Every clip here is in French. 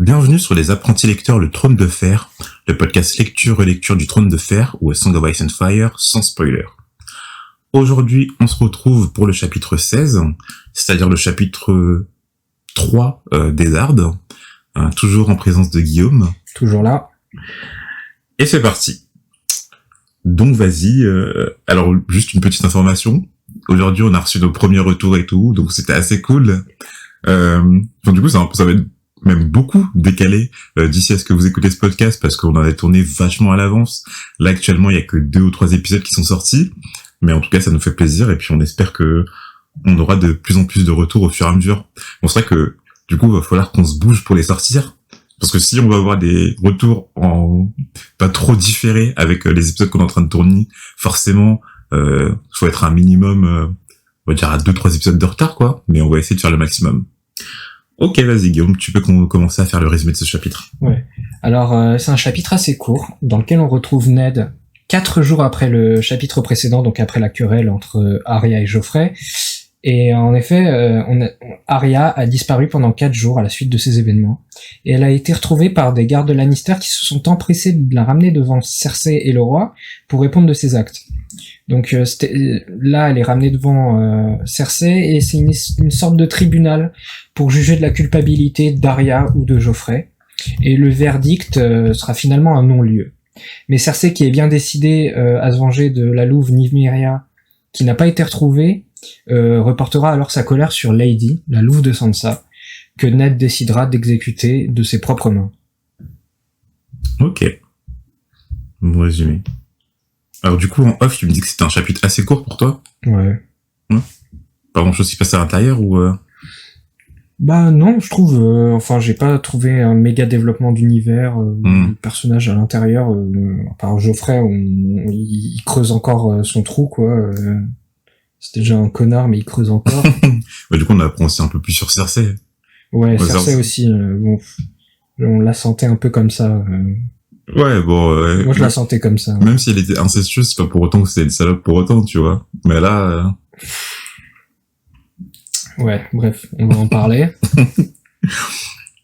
Bienvenue sur les apprentis lecteurs Le Trône de Fer, le podcast lecture-relecture du Trône de Fer ou A Song of Ice and Fire sans spoiler. Aujourd'hui, on se retrouve pour le chapitre 16, c'est-à-dire le chapitre 3 des Ardes, toujours en présence de Guillaume. Toujours là. Et c'est parti. Donc vas-y, alors juste une petite information. Aujourd'hui, on a reçu nos premiers retours et tout, donc c'était assez cool. Donc du coup, ça va être même beaucoup décalé d'ici à ce que vous écoutez ce podcast, parce qu'on en a tourné vachement à l'avance. Là, actuellement, il y a que 2 ou 3 épisodes qui sont sortis, mais en tout cas, ça nous fait plaisir, et puis on espère que on aura de plus en plus de retours au fur et à mesure. Bon, c'est vrai que, du coup, il va falloir qu'on se bouge pour les sortir, parce que si on va avoir des retours en pas trop différés avec les épisodes qu'on est en train de tourner, forcément, faut être un minimum, on va dire à 2-3 épisodes de retard, quoi, mais on va essayer de faire le maximum. Ok, vas-y Guillaume, tu peux commencer à faire le résumé de ce chapitre. Ouais. Alors, c'est un chapitre assez court, dans lequel on retrouve Ned 4 jours après le chapitre précédent, donc après la querelle entre Arya et Joffrey. Et en effet, Arya a disparu pendant 4 jours à la suite de ces événements. Et elle a été retrouvée par des gardes Lannister qui se sont empressés de la ramener devant Cersei et le roi pour répondre de ses actes. Donc là, elle est ramenée devant Cersei et c'est une sorte de tribunal pour juger de la culpabilité d'Arya ou de Joffrey. Et le verdict sera finalement un non-lieu. Mais Cersei, qui est bien décidée à se venger de la louve Nymeria, qui n'a pas été retrouvée, reportera alors sa colère sur Lady, la louve de Sansa, que Ned décidera d'exécuter de ses propres mains. Ok. Bon résumé. Alors du coup, en off, tu me dis que c'était un chapitre assez court pour toi ? Ouais. Pas grand chose qui passe à l'intérieur ou Bah non, je trouve, j'ai pas trouvé un méga développement d'univers, du personnage à l'intérieur, par Geoffrey, il creuse encore son trou, quoi. C'est déjà un connard, mais il creuse encore. Ouais, du coup, on apprend aussi un peu plus sur Cersei. Ouais, Cersei aussi, on la sentait un peu comme ça. Ouais, bon... Moi, je la sentais comme ça. Même si elle était incestueuse, c'est pas pour autant que c'était une salope pour autant, tu vois. Mais là... Ouais, bref, on va en parler.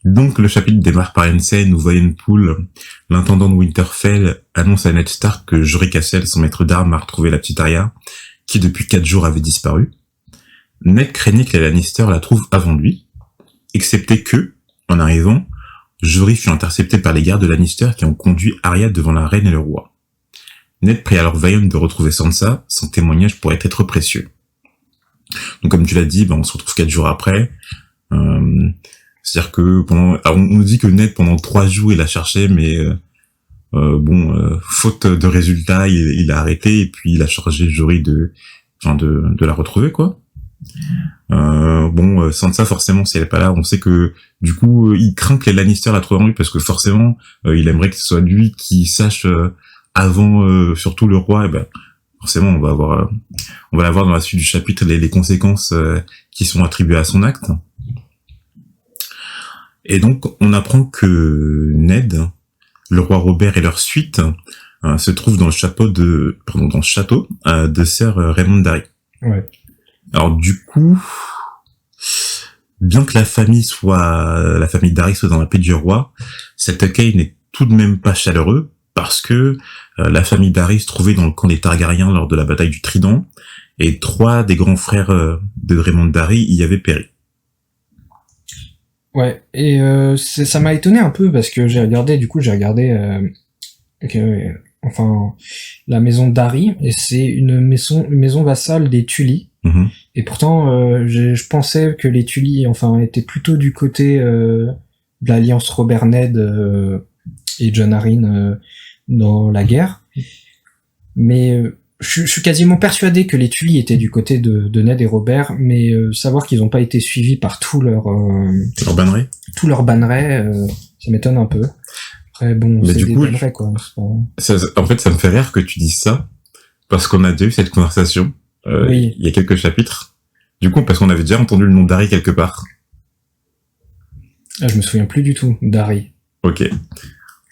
Donc, le chapitre démarre par une scène où Poole, l'intendant de Winterfell, annonce à Ned Stark que Jory Cassel, son maître d'armes, a retrouvé la petite Arya, qui depuis 4 jours avait disparu. Ned craignait que les Lannister la trouvent avant lui, excepté que, en arrivant, Jory fut intercepté par les gardes de Lannister qui ont conduit Arya devant la reine et le roi. Ned prie alors Vayon de retrouver Sansa, son témoignage pourrait être précieux. Donc comme tu l'as dit, on se retrouve 4 jours après. C'est-à-dire que on nous dit que Ned pendant 3 jours il a cherché, mais faute de résultats, il a arrêté et puis il a chargé Jory de la retrouver, quoi. Sansa, forcément, si elle est pas là, on sait que du coup il craint que les Lannister la trouvent en lui, parce que forcément il aimerait que ce soit lui qui sache avant surtout le roi. Et forcément on va la voir dans la suite du chapitre, les conséquences qui sont attribuées à son acte. Et donc on apprend que Ned, le roi Robert et leur suite se trouvent dans le château de Sir Raymond Darry. Ouais. Alors du coup, bien que la famille Darry soit dans la paix du roi, cet accueil n'est tout de même pas chaleureux, parce que la famille Darry se trouvait dans le camp des Targaryens lors de la bataille du Trident, et 3 des grands frères de Raymond Darry y avaient péri. Ouais, et ça m'a étonné un peu, parce que j'ai regardé la maison Darry, et c'est une maison vassale des Tully. Mm-hmm. Et pourtant, je pensais que les Tully, étaient plutôt du côté de l'alliance Robert-Ned et Jon Arryn dans la guerre. Mais je suis quasiment persuadé que les Tully étaient du côté de Ned et Robert, mais savoir qu'ils n'ont pas été suivis par tout leur bannerai, ça m'étonne un peu. Après, bon, mais c'est du des coup, bannerets, quoi. En fait, ça me fait rire que tu dises ça, parce qu'on a déjà eu cette conversation oui. Il y a quelques chapitres. Du coup, parce qu'on avait déjà entendu le nom Darry quelque part. Ah, je me souviens plus du tout, Darry. Ok.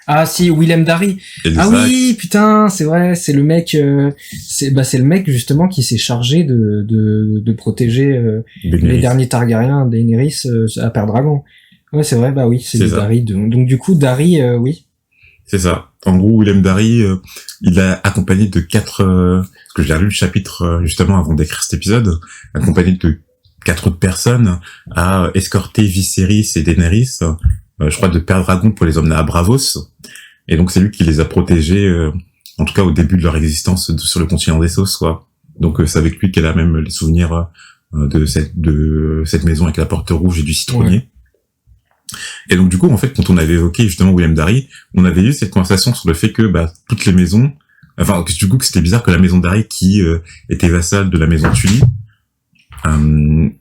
Ah si, Willem Darry. Exact. Ah oui, putain, c'est vrai, c'est le mec, c'est le mec justement qui s'est chargé de protéger les derniers Targaryens, Daenerys, à Père Dragon. Ouais, c'est vrai, bah oui, c'est C'est du ça. Darry. Donc du coup, Darry, oui. C'est ça. En gros, William Darry, il a accompagné de 4, parce que j'ai lu le chapitre justement avant d'écrire cet épisode, accompagné de 4 autres personnes à escorter Viserys et Daenerys, je crois de Père Dragon pour les emmener à Bravos. Et donc c'est lui qui les a protégés, en tout cas au début de leur existence sur le continent des Sauces, quoi. Donc c'est avec lui qu'elle a même les souvenirs de cette maison avec la porte rouge et du citronnier. Ouais. Et donc du coup, en fait, quand on avait évoqué justement William Darry, on avait eu cette conversation sur le fait que toutes les maisons, enfin du coup que c'était bizarre que la maison Darry qui était vassale de la maison Tully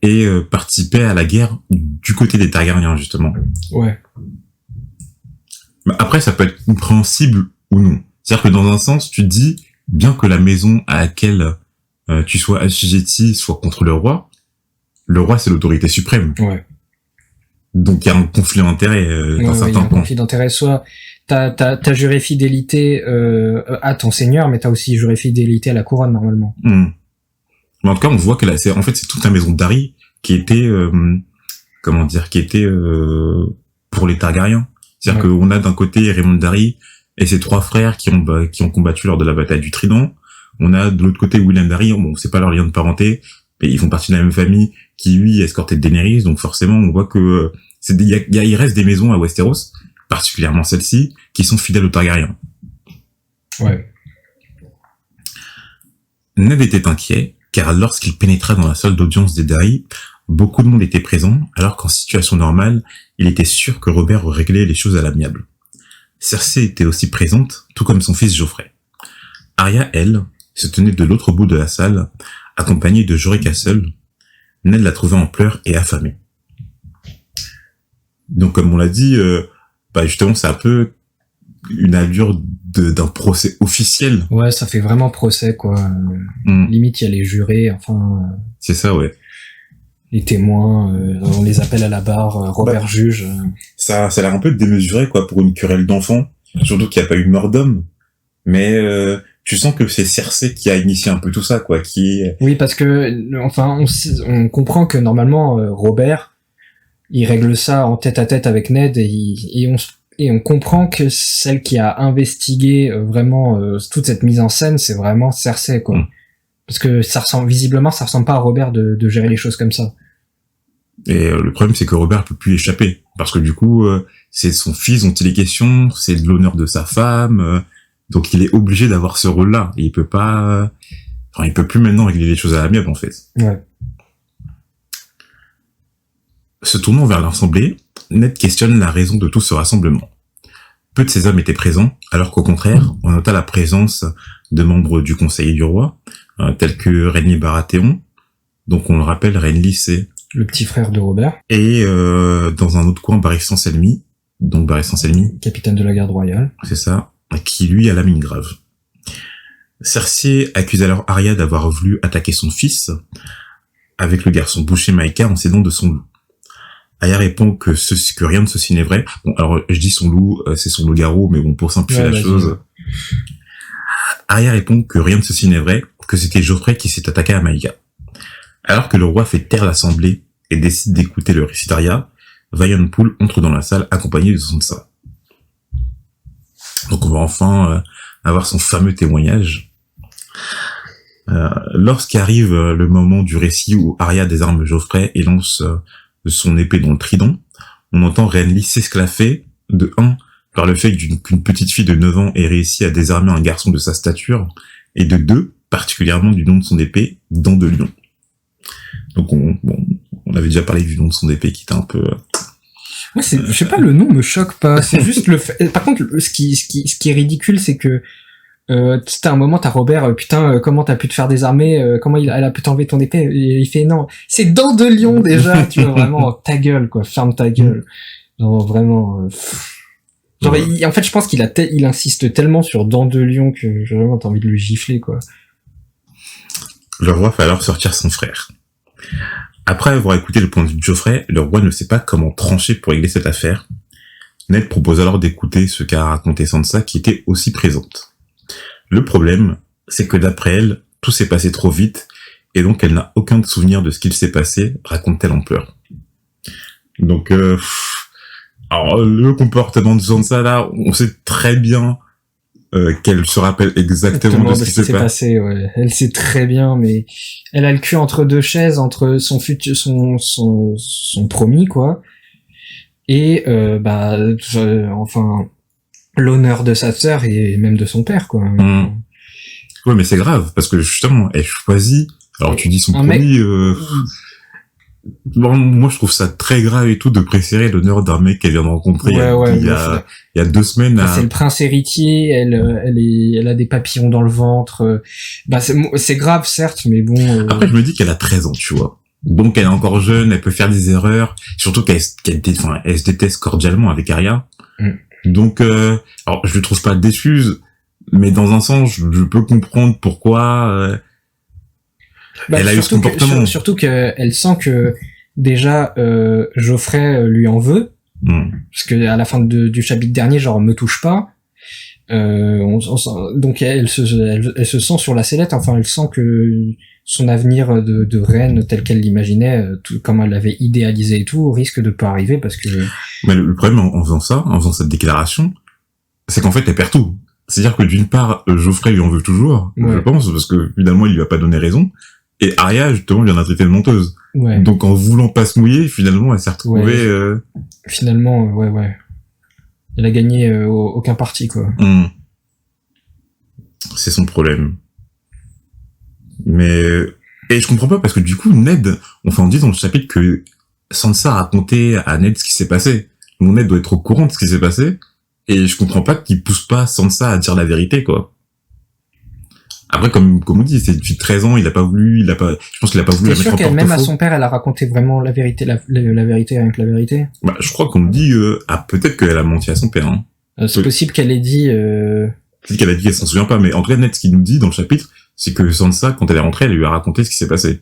et participait à la guerre du côté des Targaryens justement. Ouais. Après, ça peut être compréhensible ou non. C'est-à-dire que dans un sens, tu te dis bien que la maison à laquelle tu sois assujetti soit contre le roi c'est l'autorité suprême. Ouais. Donc il y a un conflit d'intérêts dans Il y a certains un points. conflit d'intérêt. Soit t'as juré fidélité à ton seigneur, mais t'as aussi juré fidélité à la couronne normalement. Mais en tout cas, on voit que là, c'est toute la maison de Darry qui était, pour les Targaryens. C'est-à-dire qu'on a d'un côté Raymond Darry et ses 3 frères qui ont combattu lors de la bataille du Trident. On a de l'autre côté William Darry, bon, c'est pas leur lien de parenté, mais ils font partie de la même famille qui, lui, escortait Daenerys. Donc forcément, on voit que il reste des maisons à Westeros, particulièrement celle-ci, qui sont fidèles aux Targaryens. Ouais. Ned était inquiet, car lorsqu'il pénétra dans la salle d'audience des Darry, beaucoup de monde était présent, alors qu'en situation normale, il était sûr que Robert réglait les choses à l'amiable. Cersei était aussi présente, tout comme son fils Geoffrey. Arya, elle, se tenait de l'autre bout de la salle, accompagnée de Jory Castle. Ned la trouvait en pleurs et affamée. Donc, comme on l'a dit, justement, c'est un peu une allure d'un procès officiel. Ouais, ça fait vraiment procès, quoi. Limite, il y a les jurés, enfin... C'est ça, ouais. Les témoins, on les appelle à la barre, Robert juge. Ça a l'air un peu démesuré, quoi, pour une querelle d'enfants. Surtout qu'il n'y a pas eu de mort d'homme. Mais tu sens que c'est Cersei qui a initié un peu tout ça, quoi, Oui, parce que, enfin, on comprend que normalement, Robert, il règle ça en tête à tête avec Ned et on comprend que celle qui a investigué vraiment toute cette mise en scène, c'est vraiment Cersei, quoi. Parce que visiblement, ça ressemble pas à Robert de gérer les choses comme ça. Et le problème, c'est que Robert peut plus échapper. Parce que du coup, c'est son fils dont il est question, c'est de l'honneur de sa femme, donc il est obligé d'avoir ce rôle-là. Et il peut pas... il peut plus maintenant régler les choses à l'amiable, en fait. Ouais. Se tournant vers l'assemblée, Ned questionne la raison de tout ce rassemblement. Peu de ces hommes étaient présents, alors qu'au contraire, on nota la présence de membres du conseil du roi, tels que Renly Baratheon, donc on le rappelle, Renly c'est... le petit frère de Robert. Et dans un autre coin, Barristan Selmy, capitaine de la garde royale. C'est ça, qui lui a la mine grave. Cersei accuse alors Arya d'avoir voulu attaquer son fils, avec le garçon boucher Maïka en cédant de son loup. Arya répond que rien de ceci n'est vrai. Bon, alors je dis son loup, c'est son loup-garou, mais bon, pour simplifier la chose... Arya répond que rien de ceci n'est vrai, que c'était Geoffrey qui s'est attaqué à Maïka. Alors que le roi fait taire l'assemblée et décide d'écouter le récit d'Arya, Vion Poole entre dans la salle accompagné de Sansa. Donc on va enfin avoir son fameux témoignage. Lorsqu'arrive le moment du récit où Arya désarme Geoffrey et lance son épée dans le trident, on entend Renly s'esclaffer de 1 par le fait qu'une petite fille de 9 ans ait réussi à désarmer un garçon de sa stature, et de 2, particulièrement du nom de son épée, Dent de Lion. Donc on avait déjà parlé du nom de son épée qui était un peu... Ouais, je sais pas, le nom me choque pas, c'est juste le fait... Par contre, ce qui est ridicule, c'est que à un moment, t'as Robert, putain, comment t'as pu te faire désarmer, comment elle a pu t'enlever ton épée, et il fait non, c'est Dent de Lion déjà, tu vois, vraiment, ta gueule, quoi, ferme ta gueule. Genre, vraiment... Genre, en fait, je pense il insiste tellement sur Dent de Lion que vraiment t'as envie de le gifler, quoi. Le roi fait alors sortir son frère. Après avoir écouté le point de vue de Geoffrey, le roi ne sait pas comment trancher pour régler cette affaire. Ned propose alors d'écouter ce qu'a raconté Sansa, qui était aussi présente. Le problème, c'est que d'après elle, tout s'est passé trop vite, et donc elle n'a aucun souvenir de ce qu'il s'est passé, raconte-t-elle en pleurs. Donc, Alors, le comportement de Sansa, là, on sait très bien qu'elle se rappelle exactement de ce qui s'est passé. Ouais. Elle sait très bien, mais elle a le cul entre deux chaises, entre son futur, son promis, quoi, et enfin l'honneur de sa sœur et même de son père, quoi. Ouais, mais c'est grave parce que justement, elle choisit. Alors tu dis son promis. Bon, moi je trouve ça très grave et tout de préférer l'honneur d'un mec qu'elle vient de rencontrer il y a 2 semaines. C'est le prince héritier, elle a des papillons dans le ventre. C'est grave certes, mais bon. Après je me dis qu'elle a 13 ans, tu vois. Donc elle est encore jeune, elle peut faire des erreurs, surtout qu'elle se déteste cordialement avec Arya. Donc alors je le trouve pas d'excuse, mais dans un sens je peux comprendre pourquoi. Elle a eu ce comportement. Surtout qu'elle sent que déjà Geoffrey lui en veut, parce que à la fin du chapitre dernier, genre me touche pas. Donc elle se sent sur la sellette. Enfin, elle sent que son avenir de reine tel qu'elle l'imaginait, comme elle l'avait idéalisé et tout, risque de pas arriver parce que. Mais le problème en faisant cette déclaration, c'est qu'en fait elle perd tout. C'est-à-dire que d'une part, Geoffrey lui en veut toujours, je pense, parce que finalement il lui a pas donné raison. Et Arya, justement, vient d'être traiter de menteuse. Ouais. Donc, en voulant pas se mouiller, finalement, elle s'est retrouvée... Finalement, ouais. Elle a gagné aucun parti, quoi. C'est son problème. Mais... Et je comprends pas, parce que du coup, Ned... on dit dans le chapitre que Sansa a raconté à Ned ce qui s'est passé. Donc, Ned doit être au courant de ce qui s'est passé. Et je comprends pas qu'il pousse pas Sansa à dire la vérité, quoi. Après, comme on dit, c'est depuis 13 ans, je pense qu'il a pas voulu la mettre en porte-à-faux. T'es sûr qu'elle, même à son père, elle a raconté vraiment la vérité, la vérité avec la vérité? Je crois qu'on me dit, peut-être qu'elle a menti à son père, hein. C'est possible qu'elle ait dit, Peut-être qu'elle a dit qu'elle s'en souvient pas, mais en tout cas, Ned, ce qu'il nous dit dans le chapitre, c'est que Sansa, quand elle est rentrée, elle lui a raconté ce qui s'est passé.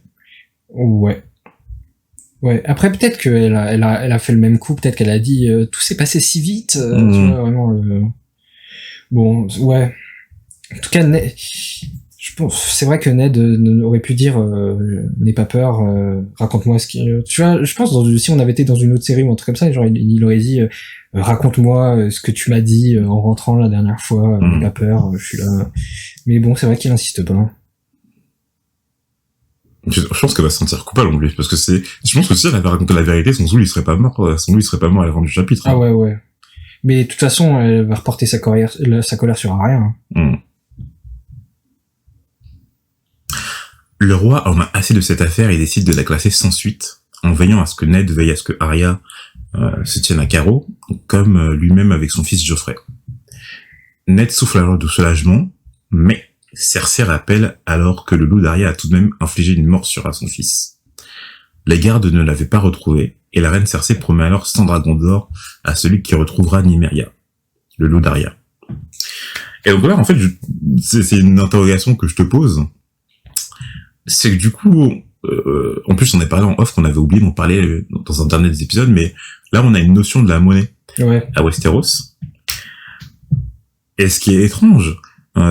Ouais. Après, peut-être qu'elle a fait le même coup, peut-être qu'elle a dit, tout s'est passé si vite, tu vois, vraiment, bon, ouais. En tout cas, Ned... je pense, c'est vrai que Ned aurait pu dire n'aie pas peur, raconte-moi ce qui... Tu vois, je pense si on avait été dans une autre série ou un truc comme ça, genre il aurait dit raconte-moi ce que tu m'as dit en rentrant la dernière fois, n'aie pas peur, je suis là. Mais bon, c'est vrai qu'il insiste pas. Je pense qu'elle va se sentir coupable en plus, parce que je pense que si elle avait raconté la vérité, son loup il serait pas mort à la fin du chapitre. Ah ouais. Mais de toute façon, elle va reporter sa colère sur Arya. Le roi en a assez de cette affaire et décide de la classer sans suite, en veillant à ce que Ned veille à ce que Arya se tienne à carreau, comme lui-même avec son fils Geoffrey. Ned souffle alors de soulagement, mais Cersei rappelle alors que le loup d'Arya a tout de même infligé une morsure à son fils. Les gardes ne l'avaient pas retrouvé, et la reine Cersei promet alors 100 dragons d'or à celui qui retrouvera Nymeria, le loup d'Arya. Et donc là, en fait, c'est une interrogation que je te pose. C'est que du coup, en plus on a parlé en off qu'on avait oublié d'en parler dans un dernier des épisodes, mais là on a une notion de la monnaie à Westeros. Et ce qui est étrange,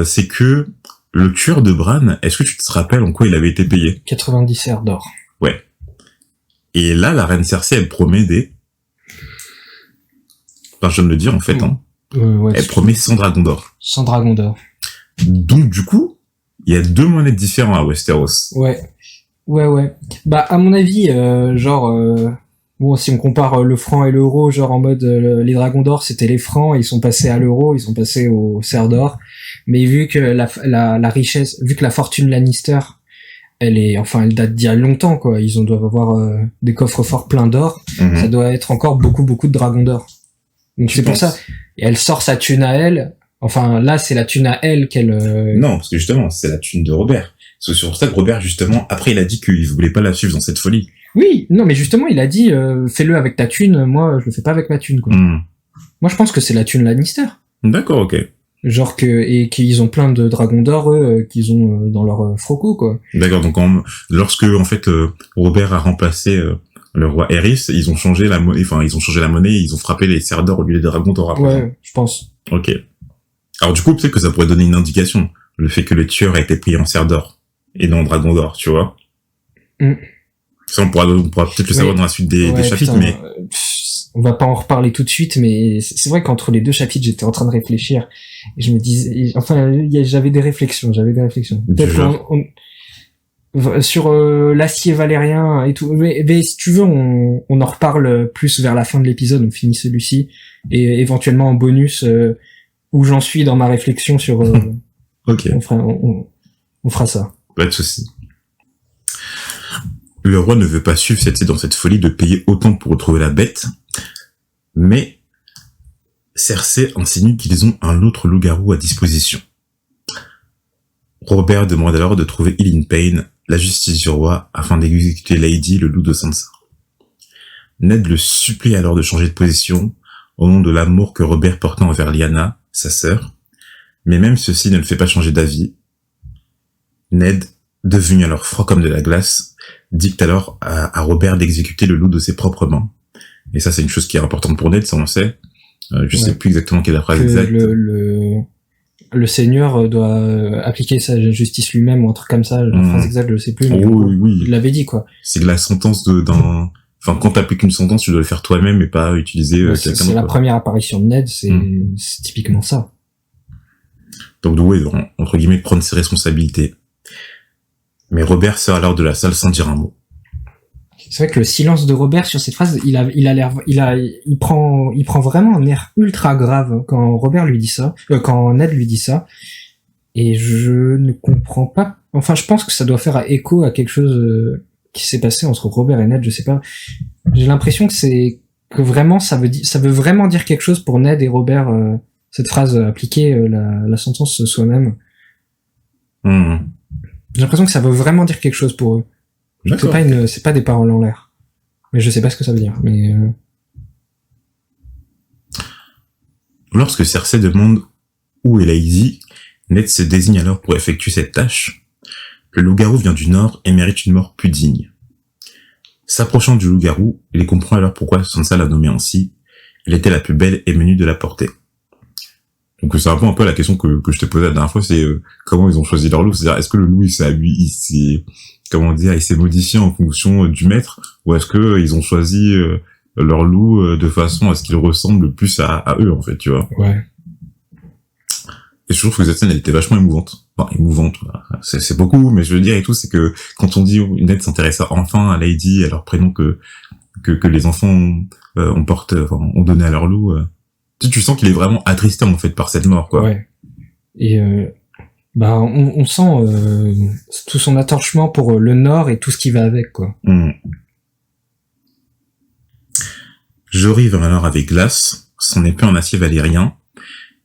c'est que le tueur de Bran, est-ce que tu te rappelles en quoi il avait été payé? 90 serres d'or. Ouais. Et là, la reine Cersei, elle promet Enfin, je viens de le dire en fait, elle promet 100 dragons d'or. 100 dragons d'or. Donc du coup, il y a 2 monnaies différentes à Westeros. Ouais. À mon avis, bon, si on compare le franc et l'euro, genre en mode les dragons d'or, c'était les francs, ils sont passés à l'euro, ils sont passés au cerf d'or. Mais vu que la richesse, vu que la fortune Lannister, elle date d'il y a longtemps, quoi. Ils doivent avoir des coffres forts pleins d'or. Ça doit être encore beaucoup de dragons d'or. Donc c'est pour ça. Et elle sort sa thune à elle. Enfin, là, c'est la thune à elle qu'elle... Non, parce que justement, c'est la thune de Robert. C'est sur ça que Robert, justement, après, il a dit qu'il voulait pas la suivre dans cette folie. Oui, non, mais justement, il a dit, fais-le avec ta thune, moi, je le fais pas avec ma thune, quoi. Moi, je pense que c'est la thune Lannister. D'accord, ok. Genre qu'ils ont plein de dragons d'or, eux, qu'ils ont dans leur froco, quoi. D'accord, donc lorsque, en fait, Robert a remplacé le roi Aerys, ils ont changé la monnaie, ils ont frappé les serres d'or au lieu des dragons d'or après. Ouais, je pense. Ok. Alors du coup, peut-être que ça pourrait donner une indication, le fait que le tueur a été pris en serre d'or et non en dragon d'or, tu vois. Ça, on pourra peut-être le savoir dans la suite des chapitres, mais on va pas en reparler tout de suite, mais c'est vrai qu'entre les deux chapitres, j'étais en train de réfléchir et je me disais, enfin, j'avais des réflexions. Peut-être sur l'acier valérien et tout. Mais si tu veux, on en reparle plus vers la fin de l'épisode. On finit celui-ci et éventuellement en bonus où j'en suis dans ma réflexion sur. Ok. On fera ça. Pas de souci. Le roi ne veut pas suivre dans cette folie de payer autant pour retrouver la bête, mais Cersei insinue qu'ils ont un autre loup-garou à disposition. Robert demande alors de trouver Ilyn Payne, la justice du roi, afin d'exécuter Lady, le loup de Sansa. Ned le supplie alors de changer de position, au nom de l'amour que Robert portait envers Lyanna, sa sœur, mais même ceci ne le fait pas changer d'avis. Ned, devenu alors froid comme de la glace, dicte alors à Robert d'exécuter le loup de ses propres mains. Et ça, c'est une chose qui est importante pour Ned, ça on le sait. Je sais plus exactement quelle est la phrase exacte. Le seigneur doit appliquer sa justice lui-même ou un truc comme ça. La phrase exacte, je sais plus. Mais oui. Il l'avait dit, quoi. C'est que la sentence enfin, quand t'appliques une sentence, tu dois le faire toi-même et pas utiliser quelqu'un d'autre. C'est la première apparition de Ned, c'est typiquement ça. Donc, entre guillemets, prendre ses responsabilités. Mais Robert sort alors de la salle sans dire un mot. C'est vrai que le silence de Robert sur cette phrase, il prend vraiment un air ultra grave quand Robert lui dit ça, quand Ned lui dit ça. Et je ne comprends pas. Enfin, je pense que ça doit faire écho à quelque chose qui s'est passé entre Robert et Ned. Je sais pas. J'ai l'impression que vraiment ça veut vraiment dire quelque chose pour Ned et Robert. Cette phrase appliquer la sentence soi-même. J'ai l'impression que ça veut vraiment dire quelque chose pour eux. D'accord. C'est pas des paroles en l'air. Mais je sais pas ce que ça veut dire. Mais Lorsque Cersei demande où est Lady, Ned se désigne alors pour effectuer cette tâche. Le loup-garou vient du nord et mérite une mort plus digne. S'approchant du loup-garou, il comprend alors pourquoi Sansa l'a nommé ainsi. Il était la plus belle et menue de la portée. Donc c'est un peu la question que je t'ai posée la dernière fois, c'est comment ils ont choisi leur loup. C'est-à-dire, est-ce que le loup il s'est modifié en fonction du maître, ou est-ce que ils ont choisi leur loup de façon à ce qu'il ressemble plus à eux, en fait, tu vois. Ouais. Et je trouve que cette scène, elle était vachement émouvante. Enfin, émouvante, c'est beaucoup, mais je veux dire et tout, c'est que quand on dit Ned s'intéressa enfin à Lady, à leur prénom que les enfants ont donné à leur loup, tu sens qu'il est vraiment attristé, en fait, par cette mort, quoi. Ouais. Et on sent tout son attachement pour le Nord et tout ce qui va avec, quoi. Jory va alors avec Glace, son épée en acier valérien,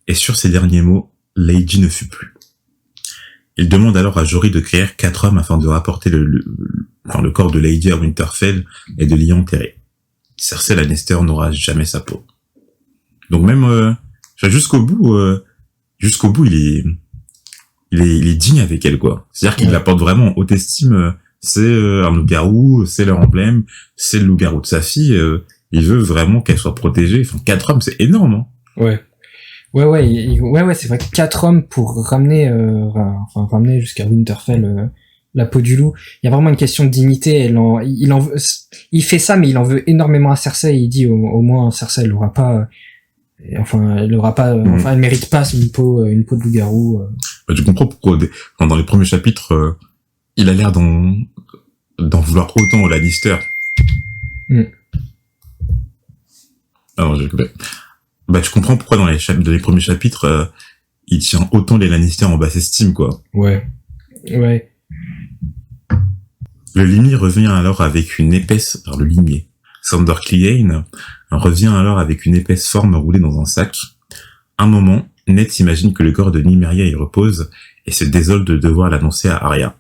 et sur ces derniers mots, Lady ne fut plus. Il demande alors à Jory de créer 4 hommes afin de rapporter le corps de Lady à Winterfell et de l'y enterrer. Cersei Lannister n'aura jamais sa peau. Donc même jusqu'au bout, il est digne avec elle, quoi. C'est-à-dire qu'il la porte vraiment en haute estime. C'est un loup-garou, c'est leur emblème, c'est le loup-garou de sa fille. Il veut vraiment qu'elle soit protégée. Enfin, 4 hommes, c'est énorme, hein. Ouais. Ouais, c'est vrai que 4 hommes pour ramener jusqu'à Winterfell la peau du loup. Il y a vraiment une question de dignité. Il fait ça, mais il en veut énormément à Cersei. Il dit au moins Cersei, elle aura pas, elle mérite pas une peau de loup-garou. Tu comprends pourquoi dans les premiers chapitres, il a l'air d'en vouloir autant au Lannister. Alors, tu comprends pourquoi dans les premiers chapitres, il tient autant les Lannister en basse estime, quoi. Ouais. Le limier revient alors avec une épaisse, le limier. Sandor Clegane revient alors avec une épaisse forme roulée dans un sac. Un moment, Ned s'imagine que le corps de Nymeria y repose et se désole de devoir l'annoncer à Arya.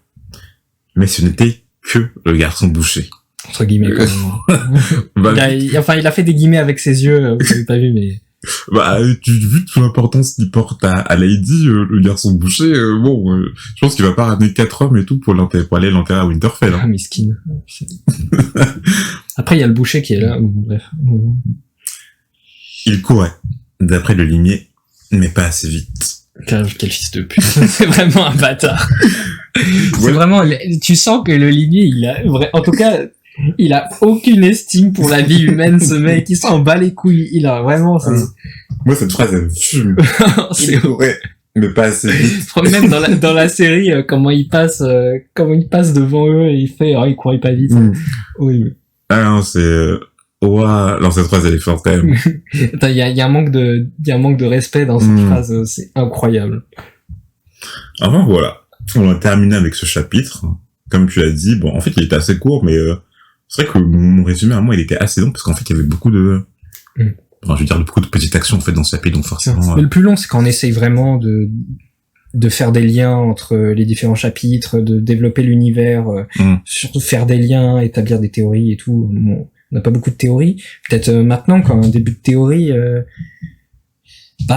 Mais ce n'était que le garçon bouché. Entre guillemets, quand même. Il a fait des guillemets avec ses yeux, vous avez pas vu, mais... Vu toute l'importance qu'il porte à Lady, le garçon bouché, je pense qu'il va pas ramener 4 hommes et tout pour aller l'enterrer à Winterfell. Hein. Ah, miskin. Après, il y a le boucher qui est là, bref. Il courait, d'après le limier, mais pas assez vite. Quel fils de pute. C'est vraiment un bâtard. C'est vraiment, tu sens que le limier, en tout cas, Il a aucune estime pour la vie humaine, ce mec. Il s'en bat les couilles. Il a vraiment... Moi, cette phrase, elle me fume. C'est ouais, mais pas assez vite. même dans la série, comment il passe devant eux et il fait, il courait pas vite. Oui. Ah non, c'est, ouah, non, cette phrase, elle est forte quand même. Attends, il y a un manque de respect dans cette phrase, c'est incroyable. Enfin, voilà. On a terminé avec ce chapitre. Comme tu l'as dit, bon, en fait, il était assez court, mais c'est vrai que mon résumé, à moi, il était assez long, parce qu'en fait, il y avait beaucoup de... Enfin, je veux dire, beaucoup de petites actions, en fait, dans ce chapitre, donc forcément... Mais le plus long, c'est quand on essaye vraiment de faire des liens entre les différents chapitres, de développer l'univers, surtout faire des liens, établir des théories et tout. Bon, on n'a pas beaucoup de théories. Peut-être maintenant, quand un début de théorie...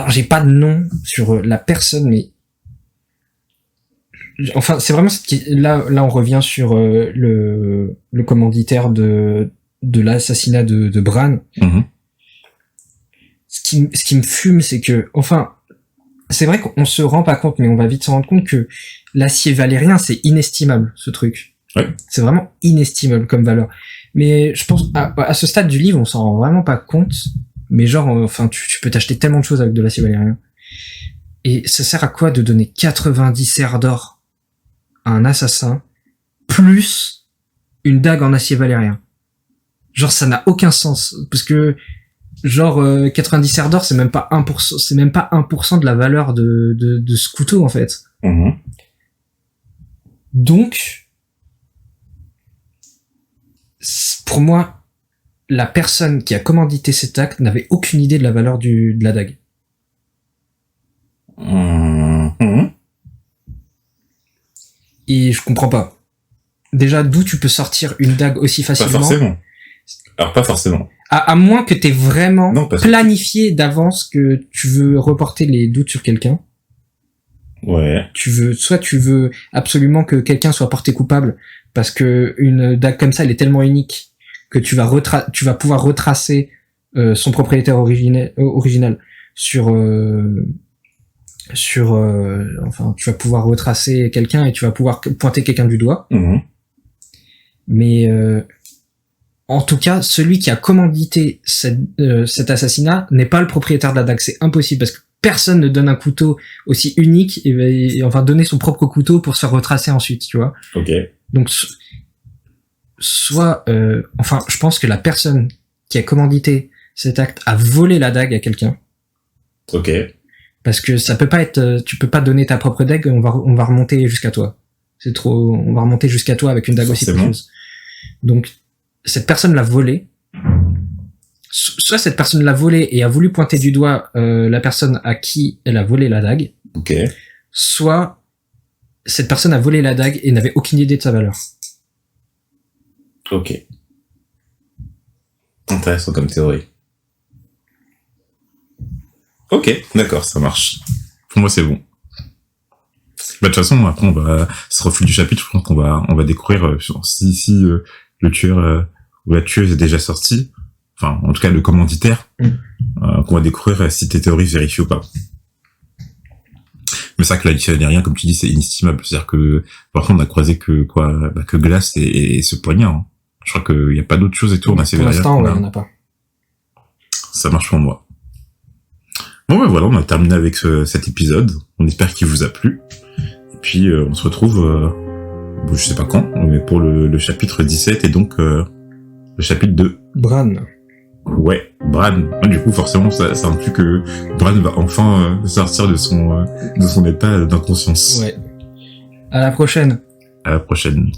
j'ai pas de nom sur la personne, mais... Enfin, c'est vraiment là on revient sur le commanditaire de l'assassinat de Bran. Ce qui me fume, c'est que, enfin, c'est vrai qu'on se rend pas compte, mais on va vite se rendre compte que l'acier valérien, c'est inestimable, ce truc. Ouais. C'est vraiment inestimable comme valeur. Mais je pense, à ce stade du livre, on s'en rend vraiment pas compte. Mais genre, enfin, tu peux t'acheter tellement de choses avec de l'acier valérien. Et ça sert à quoi de donner 90 serres d'or à un assassin, plus une dague en acier valérien? Genre, ça n'a aucun sens. Parce que, genre, 90 serres d'or, c'est même pas 1% de la valeur de ce couteau, en fait. Donc, pour moi, la personne qui a commandité cet acte n'avait aucune idée de la valeur de la dague. Et je comprends pas. Déjà, d'où tu peux sortir une dague aussi facilement? Pas forcément. Alors, pas forcément. À moins que t'aies vraiment planifié d'avance que tu veux reporter les doutes sur quelqu'un. Ouais. Tu veux absolument que quelqu'un soit porté coupable parce que une dague comme ça, elle est tellement unique que tu vas pouvoir retracer son propriétaire original enfin, tu vas pouvoir retracer quelqu'un et tu vas pouvoir pointer quelqu'un du doigt. Mais en tout cas, celui qui a commandité cet assassinat n'est pas le propriétaire de la dague. C'est impossible parce que personne ne donne un couteau aussi unique et enfin donner son propre couteau pour se faire retracer ensuite, tu vois. Ok. Donc enfin, je pense que la personne qui a commandité cet acte a volé la dague à quelqu'un. Ok. Parce que ça peut pas être, tu peux pas donner ta propre dague, on va remonter jusqu'à toi. C'est trop, on va remonter jusqu'à toi avec une dague aussi précieuse. Donc, cette personne l'a volée. Soit cette personne l'a volée et a voulu pointer du doigt la personne à qui elle a volé la dague. Ok. Soit cette personne a volé la dague et n'avait aucune idée de sa valeur. Ok. Intéressant comme théorie. Ok, d'accord, ça marche. Pour moi, c'est bon. Bah, de toute façon, après, on va, ce refus du chapitre, je pense qu'on va découvrir si le tueur ou la tueuse est déjà sorti. Enfin, en tout cas, le commanditaire, qu'on va découvrir si tes théories se vérifient ou pas. Mais c'est vrai que l'acier valérien, comme tu dis, c'est inestimable. C'est-à-dire que, par contre, on a croisé que glace et ce poignard. Hein. Je crois qu'il n'y a pas d'autre chose et tout, on a Pour l'instant, ouais, on n'a pas. Ça marche pour moi. Bon, ben voilà, on a terminé avec cet épisode. On espère qu'il vous a plu. Et puis, on se retrouve, je sais pas quand, mais pour le chapitre 17 et donc le chapitre 2. Bran. Ouais, Bran. Du coup, forcément, ça inclut que Bran va enfin sortir de son état d'inconscience. Ouais. À la prochaine. À la prochaine.